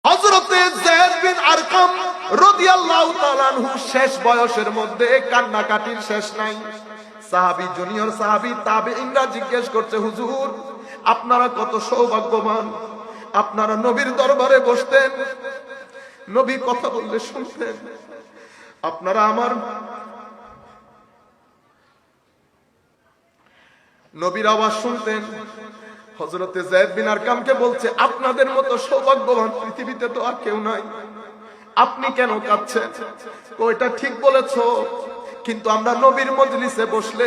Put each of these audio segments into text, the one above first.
হযরতে যায়েদ বিন আরকাম রাদিয়াল্লাহু তাআলা আনহু শেষ বয়সের মধ্যে কান্নাকাটির শেষ নাই। সাহাবী, জুনিয়র সাহাবী তাবেঈনরা জিজ্ঞেস করছে, হুজুর আপনারা কত সৌভাগ্যবান, আপনারা নবীর দরবারে বসতেন, নবী কথা বললে শুনতেন, আপনারা আমার নবীর আওয়াজ শুনতেন। হযরতে যায়েদ বিন আরকামকে বলছে, আপনাদের মতো সৌভাগ্যবান পৃথিবীতে তো আর কেউ নাই, আপনি কেন কাঁদছেন? ওইটা ঠিক বলেছো, কিন্তু আমরা নবীর মজলিসে বসলে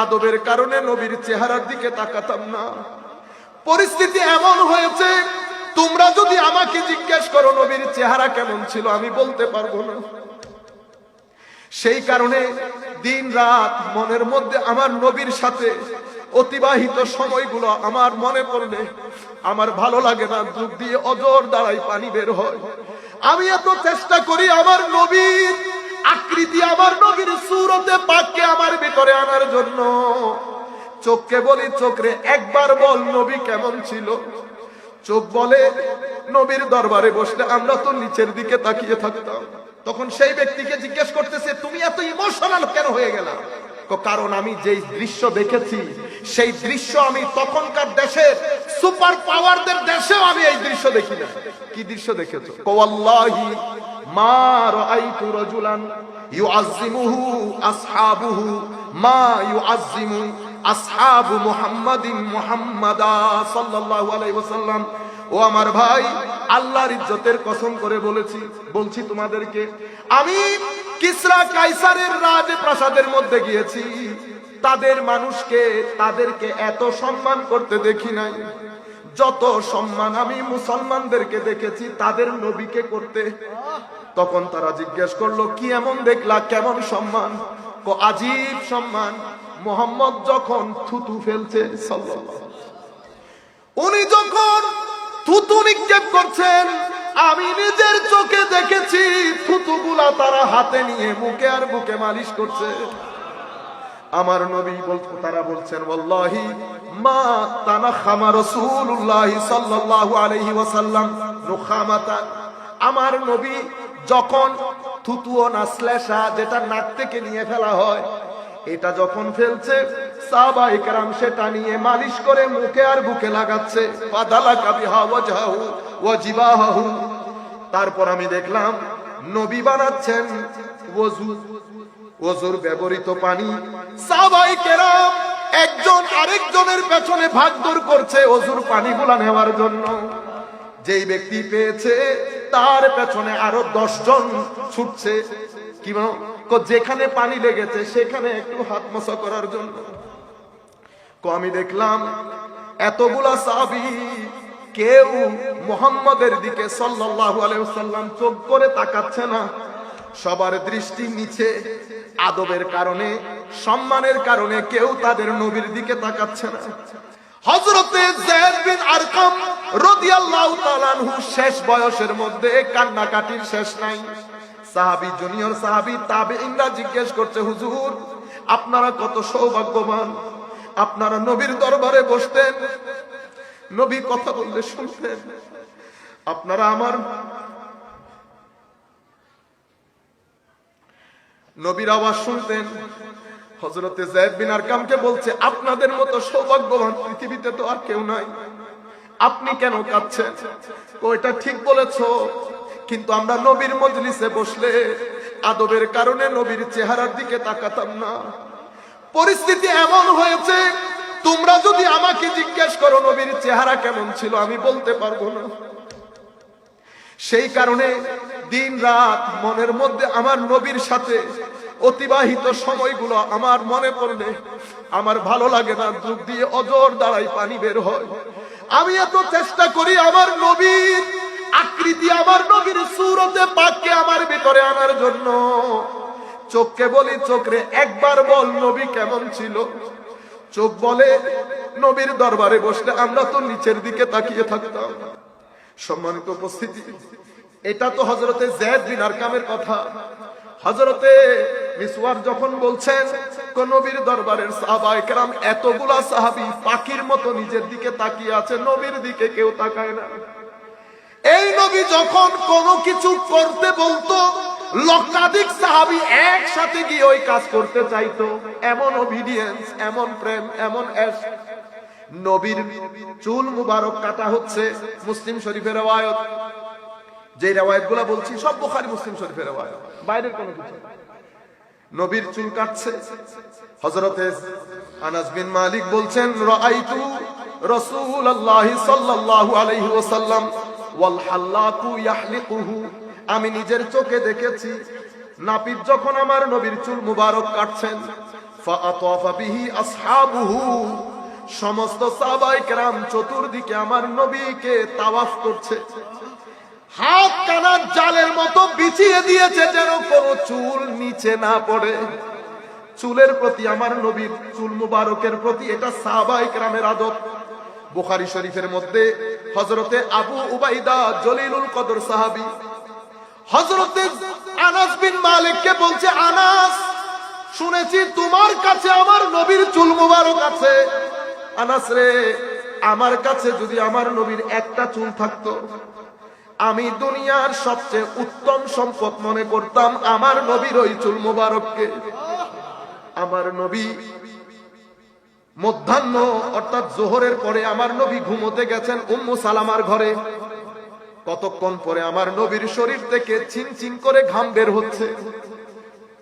আদবের কারণে নবীর চেহারার দিকে তাকাতাম না। পরিস্থিতি এমন হয়েছে, তোমরা যদি আমাকে জিজ্ঞেস করো নবীর চেহারা কেমন ছিল, আমি বলতে পারবো না। সেই কারণে দিন রাত মনের মধ্যে আমার নবীর সাথে অতিবাহিত সময়গুলো আমার মনে পড়লে আমার ভালো লাগে না, দুঃখ দিয়ে অজর দ্বারাই পানি বের হয়। আমি এত চেষ্টা করি আমার নবীর আকৃতি, আমার নবীর সূরতে পাককে আমার ভিতরে আনার জন্য। চোখকে বলি, চোখরে একবার বল নবী কেমন ছিল। চোখ বলে নবীর দরবারে বসলে আমরা তো নিচের দিকে তাকিয়ে থাকতাম। তখন সেই ব্যক্তিকে জিজ্ঞেস করতেছে, তুমি এত ইমোশনাল কেন হয়ে গেলা? কারণ আমি যেই দৃশ্য দেখেছি সেই দৃশ্য আমি তখনকার দেশের সুপার পাওয়ারদের দেশেও আমি এই দৃশ্য দেখি না। কি দৃশ্য দেখেছো? ওয়াল্লাহি মা রাআইতু রাজুলান ইউআযজিমুহু আসহাবুহু মা ইউআযজিমু আসহাবু মুহাম্মাদিন মুহাম্মাদা সাল্লাল্লাহু আলাইহি ওয়াসাল্লাম। ও আমার ভাই, আল্লাহর ইজ্জতের কসম করে বলছি তোমাদেরকে, আমি কিসরা কাইসারের রাজপ্রাসাদের মধ্যে গিয়েছি, তাদের মানুষকে তাদেরকে এত সম্মান করতে দেখি নাই যত সম্মান আমি মুসলমানদেরকে দেখেছি তাদের নবীকে করতে। তখন তারা জিজ্ঞেস করলো, কি এমন দেখলা, কেমন সম্মান? আজীব সম্মান। মুহাম্মদ যখন থুতু ফেলছে সাল্লাল্লাহু, উনি যখন থুতু নিক্ষেপ করছেন, আমি নিজের চোখে দেখেছি থুতুগুলা তারা হাতে নিয়ে মুখে আর বুকে মালিশ করছে। আমার নবী তারা বলছেন, ওয়াল্লাহি মা তানাখামা রাসূলুল্লাহ সাল্লাল্লাহু আলাইহি ওয়াসাল্লাম নুখামাতান। আমার নবী যখন থুতু ও নাসলেশা, যেটা নাক থেকে নিয়ে ফেলা হয়, এটা যখন ফেলছে, সাহাবায়ে কেরাম সেটা নিয়ে মালিশ করে মুখে আর বুকে লাগাচ্ছে। ফাদালাকা বিহা ওয়াজহাহু ওয়া জিবাহাহু। তারপর আমি দেখলাম নবী বানাচ্ছেন ওযু, ওযুর ব্যবহৃত পানি। সাহাবায়ে কেরাম একজন আরেকজনের পেছনে ভাগদৌড় করছে ওযুর পানিগুলা নেওয়ার জন্য। যেই ব্যক্তি পেয়েছে তার পেছনে আরো 10 জন ছুটছে, কি যেখানে পানি লেগেছে সেখানে একটু হাত মোছা করার জন্য। আমি দেখলাম এতগুলা সাহাবী কেউ মুহাম্মাদের দিকে সাল্লাল্লাহু আলাইহি ওয়াসাল্লাম চোখ করে তাকাচ্ছে না, সবার দৃষ্টি নিচে। আদবের কারণে, সম্মানের কারণে কেউ তাদের নবীর দিকে তাকাচ্ছে না। হযরতে যায়েদ বিন আরকাম রাদিয়াল্লাহু তাআলা আনহু শেষ বয়সের মধ্যে কান্নাকাটির শেষ নাই। সাহাবী, জুনিয়র সাহাবী তাবেঈনরা জিজ্ঞেস করছে, হুজুর আপনারা কত সৌভাগ্যবান, আপনারা নবীর দরবারে বসতেন, নবী কথা বললে শুনতেন, আপনারা আমার নবীর আওয়াজ শুনতেন। হযরতে যায়েদ বিন আরকামকে বলছে, আপনাদের মতো সৌভাগ্যবান পৃথিবীতে তো আর কেউ নাই, আপনি কেন কাঁদছেন? ওইটা ঠিক বলেছো, কিন্তু আমরা নবীর মজলিসে বসলে আদবের কারণে নবীর চেহারার দিকে তাকাতাম না। পরিস্থিতি এমন হয়েছে, তোমরা যদি আমাকে জিজ্ঞেস করো নবীর চেহারা কেমন ছিল, আমি বলতে পারবো না। সেই কারণে দিন রাত মনের মধ্যে আমার নবীর সাথে অতিবাহিত সময়গুলো আমার মনে পড়লে আমার ভালো লাগে না, দুঃখ দিয়ে অজর দ্বারাই পানি বের হয়। আমি এত চেষ্টা করি আমার নবীর আকৃতি, আমার নবীর সূরতে পাককে আমার ভিতরে আনার জন্য। চোখকে বলি, চোখরে একবার বল নবী কেমন ছিল। চোখ বলে নবীর দরবারে বসলে আমরা তো নিচের দিকে তাকিয়ে থাকতাম। সম্মানিত উপস্থিতি, এটা তো হযরতে যায়েদ বিন আরকামের কথা। হযরতে মিসওয়ার যখন বলছেন, নবীর দরবারের সাহাবায়ে কেরাম এতগুলা সাহাবী পাখির মতো নিজের দিকে তাকিয়ে আছে, নবীর দিকে কেউ তাকায় না। এই নবী যখন কোনো কিছু করতে বলতো, লক্ষাধিক সাহাবী একসাথে গিয়ে ওই কাজ করতে চাইতো। এমন ওবিডিয়েন্স, এমন প্রেম, এমন এশ। নবীর চুল মুবারক কাটা হচ্ছে, মুসলিম শরীফের রওয়ায়াত। যে রওয়ায়াতগুলো বলছি সব বুখারী মুসলিম শরীফের রওয়ায়াত, বাইরের কোনো কিছু না। নবীর চুল কাটছে। হযরতে আনাস বিন মালিক বলছেন, রাআইতু রাসূলুল্লাহ সাল্লাল্লাহু আলাইহি ওয়াসাল্লাম ওয়াল হাল্লাকু ইয়াহলিকুহু, আমি নিজের চোখে দেখেছি নাপিত যখন আমার নবীর চুল মুবারক কাটছেন, ফাআতাফা বিহি আসহাবুহু, সমস্ত সাহাবায়ে কেরাম চতুর্দিকে আমার নবীকে তাওয়াফ করছে, হাত কানার জালের মতো বিছিয়ে দিয়েছে যেন কোনো চুল নিচে না পড়ে। চুলের প্রতি, আমার নবীর চুল মুবারকের প্রতি, এটা সাহাবায়ে কেরামের আদব। বুখারী শরীফের মধ্যে হযরতে আবু উবাইদা জলিলুল কদর সাহাবী হযরতে আনাস বিন মালিককে বলছে, আনাস, শুনেছি তোমার কাছে আমার নবীর চুল মুবারক আছে। আনাস রে, আমার কাছে যদি আমার নবীর একটা চুল থাকতো, আমি দুনিয়ার সবচেয়ে উত্তম সম্পদ মনে করতাম আমার নবীর ওই চুল মুবারককে। আমার নবী মধ্যাহ্ন অর্থাৎ জোহরের পরে আমার নবী ঘুমোতে গেছেন উম্মু সালামার ঘরে। কতক্ষণ পরে আমার নবীর শরীর থেকে চিনচিন করে ঘাম বের হচ্ছে।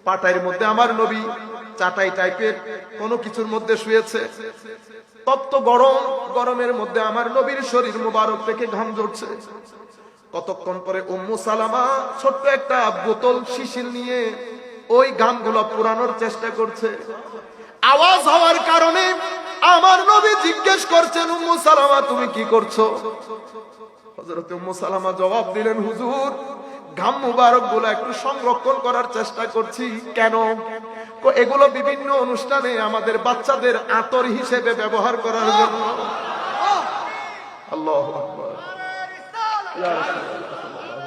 পাটাইয়ের মধ্যে আমার নবী চাটাই টাইপের কোনো কিছুর মধ্যে শুয়েছে। তপ্ত গরম, গরমের মধ্যে আমার নবীর শরীর মুবারক থেকে ঘাম ঝরছে। কতক্ষণ পরে উম্মু সালামা ছোট্ট একটা বোতল শিশির নিয়ে ওই ঘামগুলো পুরানোর চেষ্টা করছে। আওয়াজ হওয়ার কারণে আমার নবী জিজ্ঞেস করছেন, উম্মু সালামা তুমি কি করছো? হযরত উম্মু সালামা জবাব দিলেন, হুজুর, ঘাম মুবারক গুলো একটু সংরক্ষণ করার চেষ্টা করছি। কেন? এগুলো বিভিন্ন অনুষ্ঠানে আমাদের বাচ্চাদের আতর হিসেবে ব্যবহার করার জন্য। আল্লাহু আকবার। ইয়া রাসূলুল্লাহ।